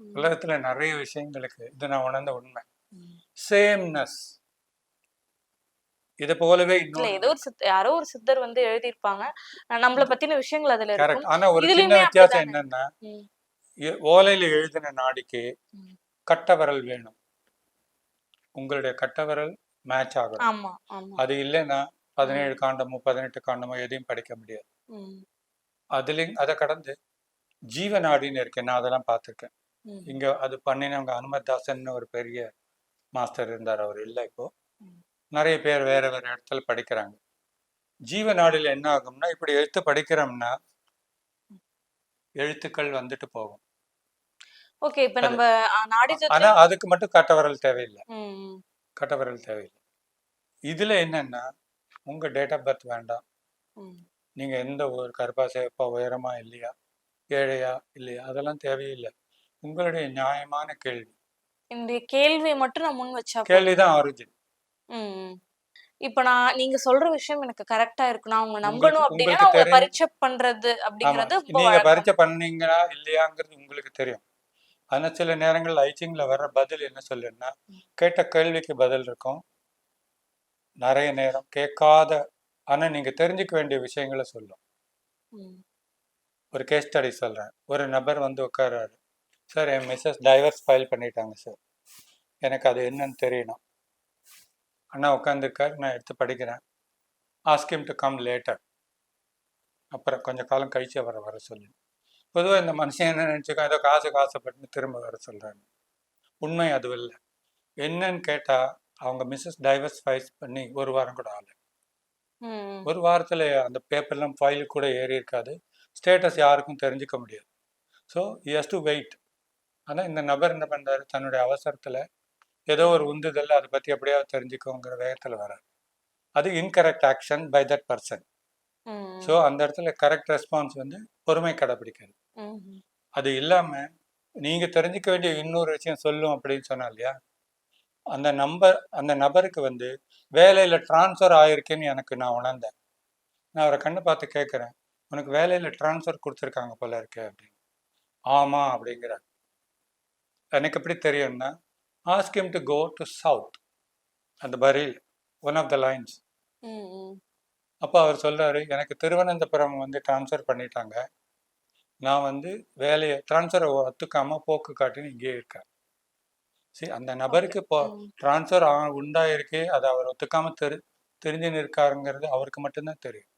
ம். உலகத்துல நிறைய விஷயங்களுக்கு இது நான் உணர்ந்த உண்மை. ம். சேம்னஸ். இதை போலவே இல்ல இன்னொன்று ஏதோ ஒரு யாரோ ஒரு சித்தர் வந்து எழுதியிருப்பாங்க. நம்மள பத்தின விஷயங்கள் அதுல கரெக்ட். இருக்கும். ஆனா ஒரு சின்ன இதுலயுமே வித்தியாசம் அப்படிதானே? என்னன்னா, ம். ஓலையில எழுதின நாடிக்கு ம். கட்ட விரல் வேணும். உங்களுடைய கட்ட விரல் மேட்ச் ஆகணும். ஆமா, ஆமா. அது இல்லைன்னா ம். 17 காண்டமோ 18 காண்டமோ எதையும் படிக்க முடியாது. ம். அதுலயும் அதை கடந்து ஜீவநாடின்னு இருக்கு. நான் அதெல்லாம் பார்த்துருக்கேன். ம். இங்க அது பண்ணினவங்க அனுமதாசன் ஒரு பெரிய மாஸ்டர் இருந்தார். அவர் இல்லை இப்போ. ம். நிறைய பேர் வேற வேற இடத்துல படிக்கிறாங்க. ஜீவநாடியில் என்ன ஆகும்னா, இப்படி எழுத்து படிக்கிறோம்னா எழுத்துக்கள் வந்துட்டு போகும். ஓகே. இப்ப அது நம்ம நாடி ஆனா ஜோதிடம். அதுக்கு மட்டும் கட்ட விரல் தேவையில்லை. ம். கட்ட விரல் தேவையில்லை. இதுல என்னன்னா, உங்க டேட் ஆஃப் பர்த் வேண்டாம். ம். நீங்க எந்த ஒரு கருப்பா சேப்பா உயரமா இல்லையா, ஏழையா இல்லையா, அதெல்லாம் தேவையில்லை. உங்களுடைய நியாயமான கேள்வி. இந்த கேள்விய மட்டும் நான் முன் வச்சா போதும். கேள்விதான் ஆரிஜின். ம். இப்ப நீங்க சொல்ற விஷயம் எனக்கு கரெக்ட்டா இருக்கு. நான் உங்கள உங்களுக்கு நம்பணும் அப்டின்னா, உங்களுக்கு நான் உங்கள தெரிஞ்சு பரீட்சை பண்றது ஆமா. அப்படிங்கிறது ரொம்ப நீங்க வழக்கம். பரீட்சை பண்ணீங்களா இல்லையாங்கிறது உங்களுக்கு தெரியும். ஆனா சில நேரங்கள் ஐச்சிங்ல வர்ற பதில் என்ன சொல்லுன்னா, கேட்ட கேள்விக்கு பதில் இருக்கும். நிறைய நேரம் கேட்காத ஆனா நீங்க தெரிஞ்சுக்க வேண்டிய விஷயங்களை சொல்லும். ம். ஒரு கேஸ் ஸ்டடி சொல்றேன். ஒரு நபர் வந்து உட்கார்றாரு. சார், என் மிஸ்ஸஸ் டைவர்ஸ் ஃபைல் பண்ணிட்டாங்க சார். எனக்கு அது என்னன்னு தெரியணும். அண்ணா உட்காந்துருக்காரு. நான் எடுத்து படிக்கிறேன். Ask him to come later. அப்புறம் கொஞ்சம் காலம் கழிச்சு அவரை வர சொல்லி. பொதுவாக இந்த மனுஷன் என்ன நினச்சிக்கோ, ஏதோ காசுப்பட்டு திரும்ப வர சொல்கிறாங்க. உண்மை அது இல்லை. என்னன்னு கேட்டால் அவங்க மிஸ்ஸஸ் டைவர்ஸ் ஃபைல் பண்ணி ஒரு வாரம் கூட ஆகலை. ம். ஒரு வாரத்தில் அந்த பேப்பர்லாம் ஃபைல் கூட ஏறி இருக்காது. ஸ்டேட்டஸ் யாருக்கும் தெரிஞ்சுக்க முடியாது. So he has to wait. ஆனால் இந்த நபர் என்ன பண்ணுறாரு, தன்னுடைய அவசரத்தில் ஏதோ ஒரு உந்துதல் அதை பற்றி எப்படியாவது தெரிஞ்சுக்கோங்கிற வேகத்தில் வரார். அது incorrect action by that person. ம். ஸோ அந்த இடத்துல கரெக்ட் ரெஸ்பான்ஸ் வந்து பொறுமை கடைப்பிடிக்கிறது. ம். அது இல்லாமல் நீங்கள் தெரிஞ்சுக்க வேண்டிய இன்னொரு விஷயம் சொல்லும் அப்படின்னு சொன்னா இல்லையா, அந்த நபருக்கு வந்து வேலையில் ட்ரான்ஸ்ஃபர் ஆயிருக்குன்னு எனக்கு நான் உணர்ந்தேன். நான் அவரை கண்ணை பார்த்து கேட்குறேன், உனக்கு வேலையில் ட்ரான்ஸ்ஃபர் கொடுத்துருக்காங்க போல இருக்கு அப்படின்னு. ஆமாம் அப்படிங்கிறார். எனக்கு எப்படி தெரியும்னா, ask him to go to south. அந்த பரீல் ஒன் ஆஃப் த லைன்ஸ். ம். அப்போ அவர் சொல்றாரு, எனக்கு திருவனந்தபுரம் வந்து ட்ரான்ஸ்ஃபர் பண்ணிட்டாங்க. நான் வந்து வேலையை ட்ரான்ஸ்ஃபரை ஒத்துக்காமல் போக்கு காட்டின்னு இங்கேயே இருக்கேன். சரி, அந்த நபருக்கு இப்போ ம். ட்ரான்ஸ்ஃபர் உண்டாயிருக்கு, அதை அவர் ஒத்துக்காமல் தெரிஞ்சுன்னு இருக்காருங்கிறது அவருக்கு மட்டும்தான் தெரியும்.